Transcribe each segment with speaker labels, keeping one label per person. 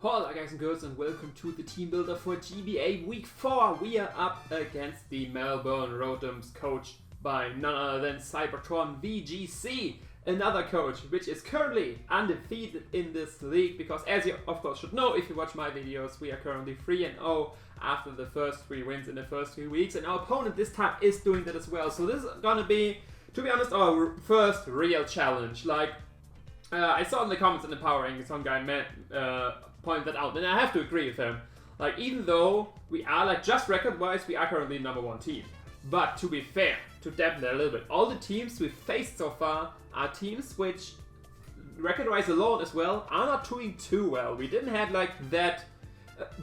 Speaker 1: Hola guys and girls, and welcome to the team builder for GBA Week 4. We are up against the Melbourne Rotoms, coached by none other than CybertronVGC, another coach which is currently undefeated in this league, because as you of course should know if you watch my videos, we are currently 3-0 after the first 3 wins in the first 3 weeks, and our opponent this time is doing that as well. So this is gonna be, to be honest, our first real challenge. I saw in the comments in the power ranking some guy point that out, and I have to agree with him. Like, even though we are just record-wise, we are currently the #1 team. But to be fair, to dampen that a little bit, all the teams we've faced so far are teams which, record-wise alone as well, are not doing too well. We didn't have that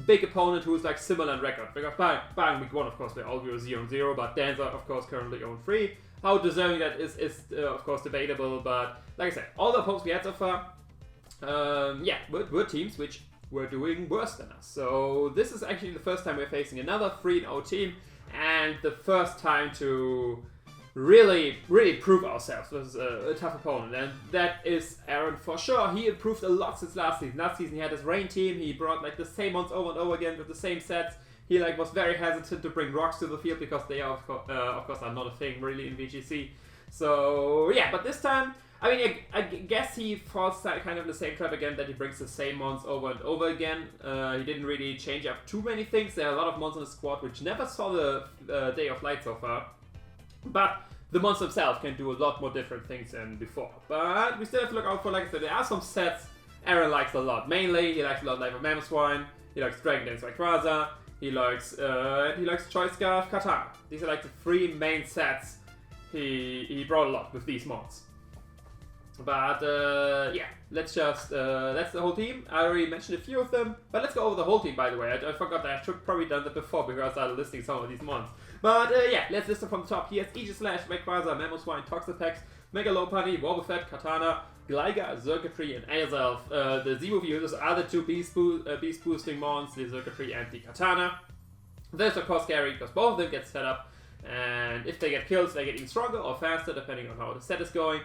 Speaker 1: big opponent who is similar in record. Because by week 1, of course, they all were 0-0, but Dancer, of course, currently 0-3. How deserving that is of course debatable, but like I said, all the opponents we had so far, were teams which were doing worse than us. So this is actually the first time we're facing another 3-0 team, and the first time to really prove ourselves versus a tough opponent, and that is Aaron for sure. He improved a lot since last season. Last season he had his rain team, he brought the same ones over and over again with the same sets. He was very hesitant to bring rocks to the field because they are, of course are not a thing really in VGC. So yeah, but this time, I mean, I guess he falls kind of in the same trap again, that he brings the same mons over and over again. He didn't really change up too many things. There are a lot of mons in the squad which never saw the day of light so far. But the mons themselves can do a lot more different things than before. But we still have to look out for, like I said, there are some sets Aaron likes a lot. Mainly, he likes a lot of Mammothswine, he likes Dragon Dance Rayquaza, he likes Choice Scarf, Katana. These are the 3 main sets he brought a lot with these mods. But yeah, let's just, that's the whole team. I already mentioned a few of them, but let's go over the whole team, by the way. I forgot that I should probably done that before because I started listing some of these mods. But yeah, let's list them from the top. He has Aegislash, Rayquaza, Mammothswine, Toxapex, Mega Lopunny, Wobbuffet, Katana, Gligar, Circuitry, and Azelf. The Z-move users are the 2 beast boosting mons, the Circuitry and the Katana. That's of course scary because both of them get set up, and if they get kills, they get even stronger or faster depending on how the set is going.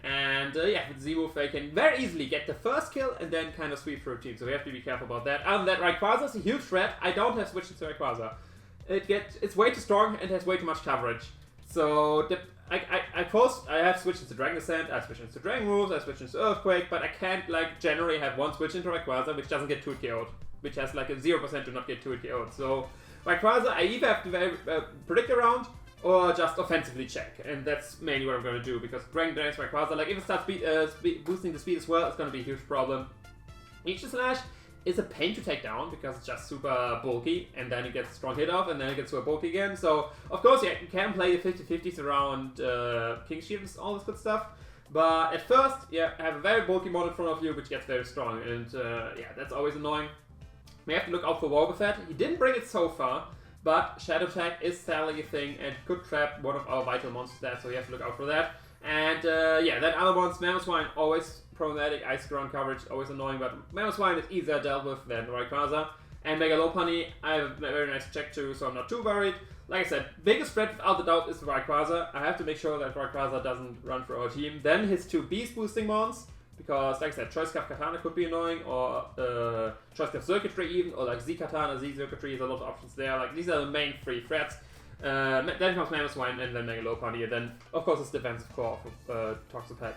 Speaker 1: And yeah, with Z-move they can very easily get the first kill and then kind of sweep through a team, so we have to be careful about that. Other than that, Rayquaza is a huge threat. I don't have switches to Rayquaza. It's way too strong and has way too much coverage. So I have switches to Dragon Descent, I have switches to Dragon Moves, I have switches to Earthquake, but I can't generally have one switch into Rayquaza which doesn't get 2-hit KO'd, which has a 0% to not get 2-hit KO'd. So Rayquaza I either have to predict around or just offensively check, and that's mainly what I'm going to do, because Dragon Dance Rayquaza, if it starts boosting the speed as well, it's going to be a huge problem. Aegislash is a pain to take down because it's just super bulky, and then it gets a strong hit off, and then it gets super bulky again. So of course, yeah, you can play the 50-50s around King Shield and all this good stuff, but at first, yeah, have a very bulky mod in front of you which gets very strong, and yeah, that's always annoying. We have to look out for Wobbuffet. He didn't bring it so far, but Shadow Tag is sadly a thing and could trap one of our vital monsters there, so we have to look out for that. And yeah, then other ones, Mammothswine, always problematic, Ice Ground coverage, always annoying, but Mammothswine is easier dealt with than Rayquaza. And Mega Lopunny, I have a very nice check too, so I'm not too worried. Like I said, biggest threat without a doubt is Rayquaza. I have to make sure that Rayquaza doesn't run for our team. Then his 2 beast boosting mons, because like I said, Choice Scarf Katana could be annoying, or Choice Scarf Circuitry even, or Z Katana, Z Circuitry, there's a lot of options there. These are the main 3 threats. Then comes Mammothswine and then Mega Lopunny, and then of course his defensive core for Toxapex,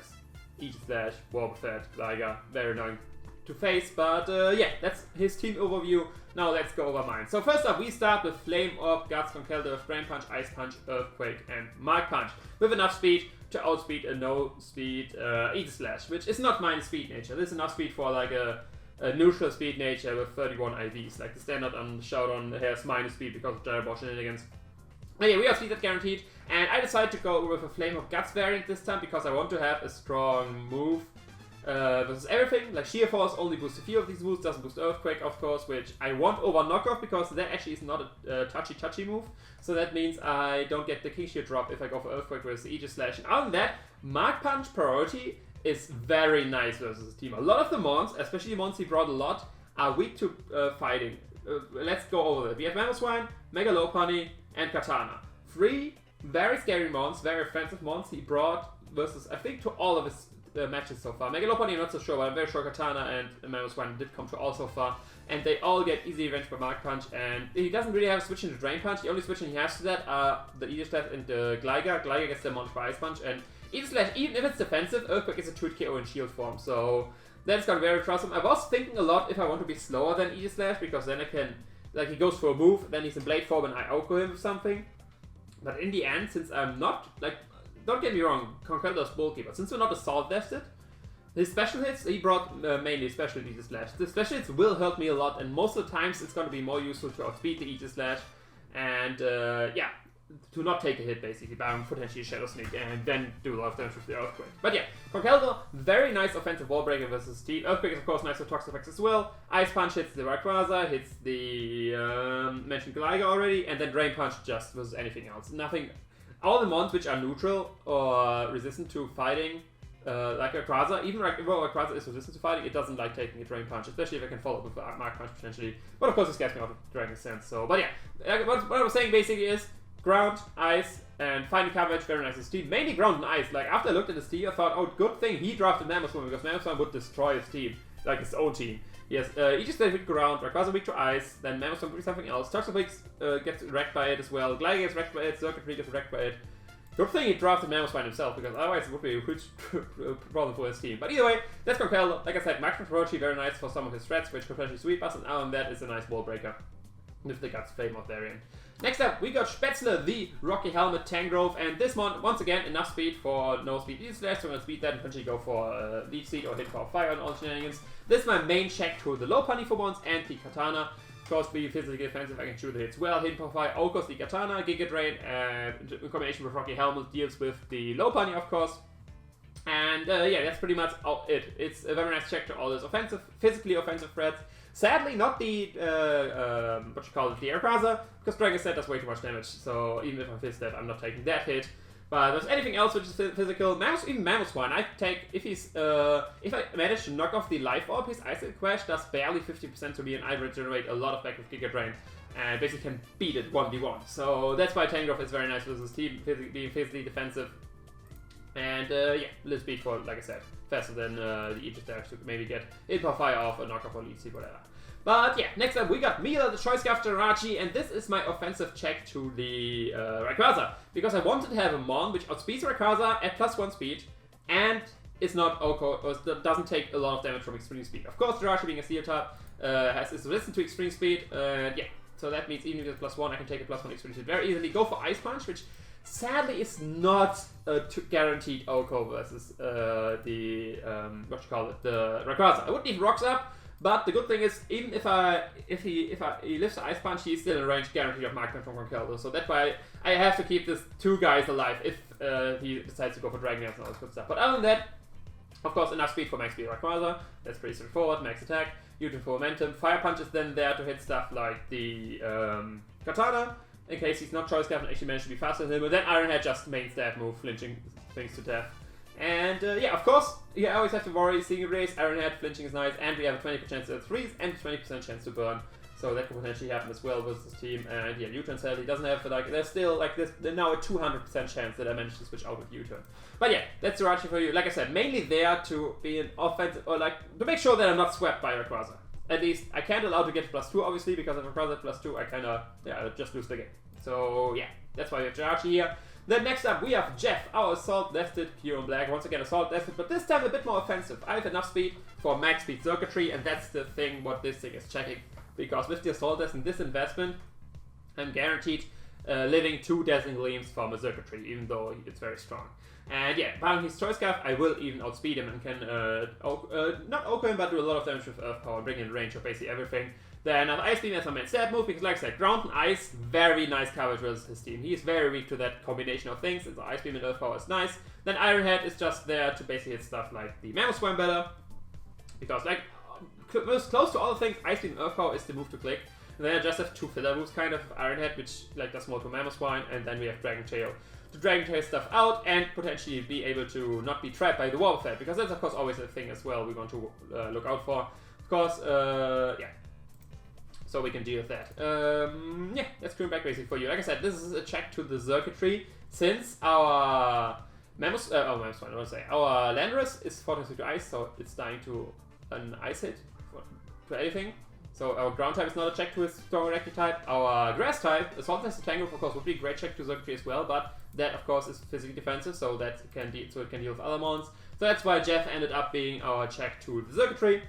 Speaker 1: Aegislash, Wobbuffet, Gligar, very annoying to face, but yeah, that's his team overview. Now let's go over mine. So first up, we start with Flame Orb, Guts, Conkeldurr, Brain Punch, Ice Punch, Earthquake, and Mark Punch, with enough speed to outspeed a no-speed Aegislash, which is not mine speed nature. This is enough speed for a neutral speed nature with 31 IVs, the standard on Showdown has minus speed because of Gyro Ball shenanigans. But yeah, we have speed that's guaranteed, and I decided to go with a Flame of Guts variant this time because I want to have a strong move versus everything. Sheer Force only boosts a few of these moves, doesn't boost Earthquake, of course, which I want over Knockoff because that actually is not a touchy move. So that means I don't get the King Shield drop if I go for Earthquake versus Aegislash. And other than that, Mark Punch priority is very nice versus the team. A lot of the mons, especially the mons he brought a lot, are weak to fighting. Let's go over that. We have Mammothswine, Mega Lopunny, and Katana. 3 very scary mons, very offensive mons he brought versus, I think, to all of his matches so far. Mega Lopunny, I'm not so sure, but I'm very sure Katana and Mamoswine did come to all so far. And they all get easy revenge by Mark Punch, and he doesn't really have a switch into Drain Punch. The only switching he has to that are the Aegislash and the Gligar. Gligar gets demolished by Ice Punch, and Aegislash, even if it's defensive, Earthquake is a 2 KO in shield form, so that's got very troublesome. I was thinking a lot if I want to be slower than Aegislash, because then I can, like, he goes for a move, then he's in Blade form and I outgo him with something. But in the end, since I'm not, like, don't get me wrong, Conkeldur's bulky, but since we're not assault vested, his special hits, he brought mainly special Aegislash. The special hits will hurt me a lot, and most of the times it's going to be more useful to outspeed the Aegislash, and yeah, to not take a hit basically by potentially Shadow Sneak, and then do a lot of damage with the Earthquake. But yeah, Conkeldurr, very nice offensive wall breaker versus Team. Earthquake is of course nice for Toxic effects as well. Ice Punch hits the Rayquaza, hits the mentioned Gligar already, and then Drain Punch just versus anything else. Nothing. All the mons which are neutral or resistant to fighting, like Rayquaza, even though Rayquaza is resistant to fighting, it doesn't like taking a Drain Punch, especially if I can follow up with Mark Punch potentially. But of course, it scares me out of Dragon Sense. So, but yeah, what I was saying basically is ground, ice, and fighting coverage, very nice his team. Mainly ground and ice. Like after I looked at his team, I thought, oh, good thing he drafted Mamoswine, because Mamoswine would destroy his team, like his own team. Yes, he just did weak ground, Rayquaza weak to ice, then Mamoswine weak to something else. Toxapex gets wrecked by it as well. Gligar gets wrecked by it. Circuitry gets wrecked by it. Good thing he drafted Mamoswine himself, because otherwise it would be a huge problem for his team. But either way, that's Conkeldurr. Like I said, Maximum Rochi, very nice for some of his threats, which could potentially sweep us, and other than that, it's a nice wall breaker with the Guts Flame of variant. Next up, we got Spätzle, the Rocky Helmet Tangrowth, and this one, once again, enough speed for no speed Aegislash, so I'm going to speed that and potentially go for Leech Seed or hit for Fire on all shenanigans. This is my main check to the Lopunny for once, and the Katana. Of course, being physically defensive, I can shoot the hits well. Hidden Power Fire, of course, the Katana, Giga Drain, and in combination with Rocky Helmet deals with the Lopunny, of course. And yeah, that's pretty much it. It's a very nice check to all those offensive, physically offensive threats. Sadly, not the, the Rayquaza, because Dragon Set does way too much damage, so even if I fist that, I'm not taking that hit. But there's anything else which is physical, even Mamoswine, I take, if I manage to knock off the Life Orb, his Ice Crash does barely 50% to me, and I regenerate a lot of back with Giga Drain, and basically can beat it 1v1. So that's why Tangrowth is very nice versus team, being physically defensive. And yeah, little speed for, like I said, faster than the Aegislash to maybe get Power Fire off or knock off or Leech Seed, whatever. But yeah, next up we got Mila, the Choice Scarf Jirachi, and this is my offensive check to the Rayquaza, because I wanted to have a Mon which outspeeds Rayquaza at +1 speed, and is not doesn't take a lot of damage from extreme speed. Of course, Jirachi being a Steel type is resistant to extreme speed, yeah, so that means even if it's +1, I can take a +1 extreme speed very easily. Go for Ice Punch, which sadly is not guaranteed OCO versus the the Rayquaza. I would leave Rocks up. But the good thing is, even if he lifts the Ice Punch, he's still in range guaranteed of Mark Punch from Conkeldurr. So that's why I have to keep this 2 guys alive if he decides to go for Dragon Dance and all this good stuff. But other than that, of course, enough speed for max speed Rayquaza. That's pretty straightforward. Max attack, beautiful momentum. Fire Punch is then there to hit stuff like the Katana, in case he's not Choice Scarf and actually managed to be faster than him. And then Iron Head just mains that move, flinching things to death. And yeah, of course, you always have to worry. Single race, Iron Head, flinching is nice, and we have a 20% chance to freeze and 20% chance to burn. So that could potentially happen as well with this team. And yeah, U-turn sadly doesn't have, like, there's still, like, there's now a 200% chance that I managed to switch out with U-turn. But yeah, that's Jirachi for you. Like I said, mainly there to be an offensive, or like, to make sure that I'm not swept by Rayquaza. At least, I can't allow to get +2, obviously, because if Rayquaza +2, I kinda, yeah, just lose the game. So yeah, that's why we have Jirachi here. Then next up we have Jeff, our Assault Vested Pure and Black. Once again Assault Vested, but this time a bit more offensive. I have enough speed for max speed circuitry, and that's the thing what this thing is checking. Because with the Assault Vest and this investment, I'm guaranteed living 2 Dazzling Gleams from a circuitry, even though it's very strong. And yeah, buying his Choice Scarf, I will even outspeed him and can not OHKO him, but do a lot of damage with Earth Power, bring in range of basically everything. Then I have Ice Beam as my main stab move, because like I said, Ground and Ice, very nice coverage versus his team. He is very weak to that combination of things, and so Ice Beam and Earth Power is nice. Then Iron Head is just there to basically hit stuff like the Mamoswine better, because like, most close to all the things, Ice Beam and Earth Power is the move to click. And then I just have 2 filler moves kind of, Iron Head, which like does more to Mamoswine, and then we have Dragon Tail to Dragon Tail stuff out and potentially be able to not be trapped by the Wall Effect, because that's of course always a thing as well we want to look out for. Of course, yeah. So we can deal with that. Yeah, that's Green Back basically for you. Like I said, this is a check to the circuitry, since our Mammoth, I want to say. Our Landorus is 4 to ice, so it's dying to an ice hit to anything. So our ground type is not a check to its strong electric type. Our grass type, Assault as a Tango, of course, would be a great check to circuitry as well, but that of course is physically defensive, so that it can deal with other mons. So that's why Jeff ended up being our check to the circuitry.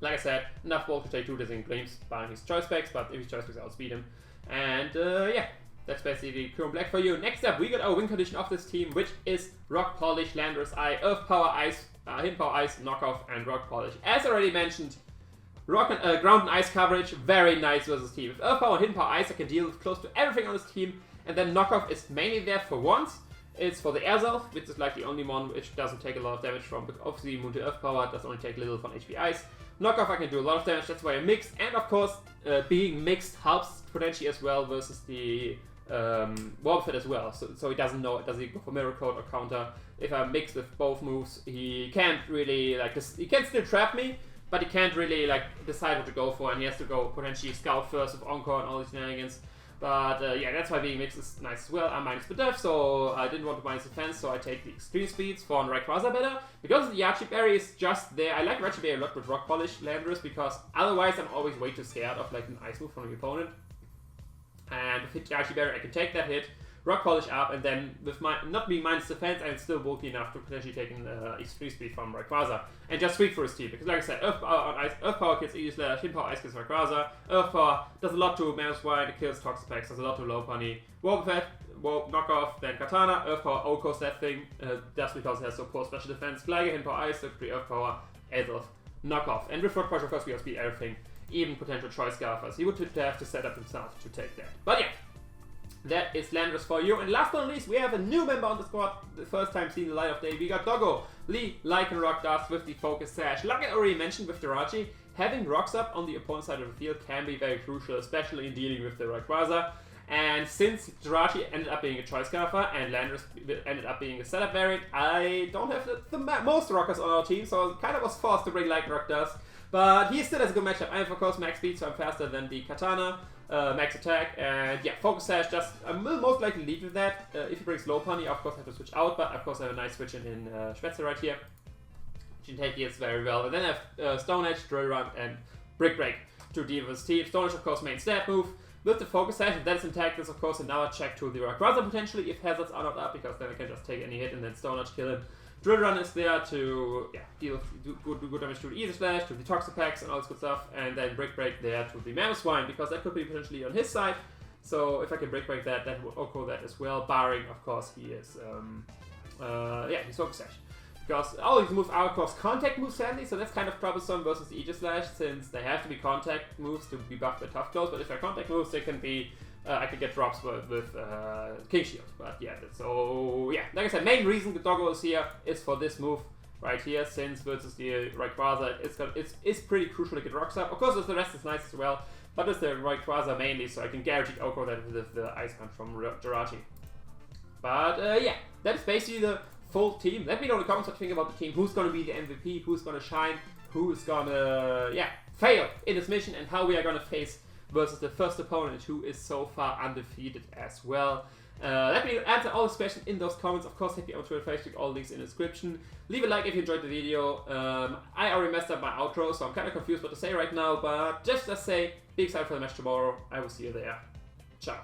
Speaker 1: Like I said, enough bulk to take 2 Dizzying Gleams, barring his choice specs, but if his choice specs outspeed him. And yeah, that's basically Chrome Black for you. Next up, we got our win condition of this team, which is Rock Polish, Landorus Eye, Earth Power Ice, Hidden Power Ice, Knockoff, and Rock Polish. As already mentioned, ground and ice coverage, very nice versus team. With Earth Power and Hidden Power Ice, I can deal with close to everything on this team, and then Knockoff is mainly there for once. It's for the Airzelf, which is like the only one which doesn't take a lot of damage from, but obviously Moon to Earth Power does only take a little from HP Ice. Knockoff I can do a lot of damage, that's why I mixed, and of course being mixed helps potentially as well versus the Wobbuffet as well, so he doesn't know, does he go for Mirror Coat or Counter. If I mix with both moves, he can't really, like, he can still trap me, but he can't really like decide what to go for, and he has to go potentially Scout first with Encore and all these shenanigans. But yeah, that's why being mixed is nice as well. I'm minus the def, so I didn't want to minus defense, so I take the extreme speeds for an Rayquaza better. Because the Yachiberry is just there. I like Yachiberry a lot with Rock Polish Landorus, because otherwise I'm always way too scared of like an ice move from the opponent. And with Yachiberry I can take that hit, Rock Polish up, and then with my not being minus defense, I'm still bulky enough to potentially take an extreme speed from Rayquaza and just sweep for his team. Because like I said, Earth Power kills E/Slash, Hidden Power Ice kills Rayquaza, Earth Power does a lot to Mammoth, it kills Toxapex, does a lot to Lopunny, Wobbuffet, Knockoff, then Katana, Earth Power O-Coast that thing, just because it has so poor special defense, Gligar, Hidden Power Ice, Circuitry, Earth Power, Azelf, Knockoff. And with Rock Polish, of course, we outspeed everything, even potential choice Scarfers. He would have to set up himself to take that. But yeah. That is Landorus for you. And last but not least, we have a new member on the squad. The first time seeing the light of day. We got Doggo, Lee, Lycanroc, Dust with the Focus Sash. Like I already mentioned with Jirachi, having rocks up on the opponent's side of the field can be very crucial, especially in dealing with the Rayquaza. And since Jirachi ended up being a choice Scarfer and Landorus ended up being a setup variant, I don't have the most rockers on our team, so I kind of was forced to bring Lycanroc Dust. But he still has a good matchup. I have, of course, max speed, so I'm faster than the Katana. Max attack, and yeah, Focus Sash, I will most likely lead with that. If he brings Lopunny, of course I have to switch out, but of course I have a nice switch in Schmetzer right here. Which can take it very well. And then I have Stone Edge, Drill Run, and Brick Break to deal with Steve. Stone Edge, of course, main stab move. With the Focus Sash, and that is intact, is of course another check to the Rayquaza potentially, if hazards are not up, because then I can just take any hit and then Stone Edge kill him. Drill Run is there to do good damage to the E/Slash, to the Toxapex and all this good stuff, and then Brick Break there to the Mammoth Swine, because that could be potentially on his side. So if I can Brick Break that, that would Oko that as well, barring of course he is he's Focus Sash. Because all these moves are of course contact moves sadly, so that's kind of troublesome versus the E/Slash, since they have to be contact moves to be buffed by tough close, but if they're contact moves they can be I could get drops with King Shield, but yeah, so yeah, like I said, main reason the Doggo is here is for this move right here, since versus the Rayquaza, it's pretty crucial to get rocks up. Of course, the rest is nice as well, but it's the Rayquaza mainly, so I can guarantee Oko that with the Ice Punch from Jirachi. But yeah, that's basically the full team. Let me know in the comments what you think about the team, who's gonna be the MVP, who's gonna shine, who's gonna fail in this mission, and how we are gonna face versus the first opponent, who is so far undefeated as well. Let me answer all those questions in those comments. Of course, hit me on Twitter, Facebook, all links in the description. Leave a like if you enjoyed the video. I already messed up my outro, so I'm kind of confused what to say right now, but just say, be excited for the match tomorrow. I will see you there. Ciao.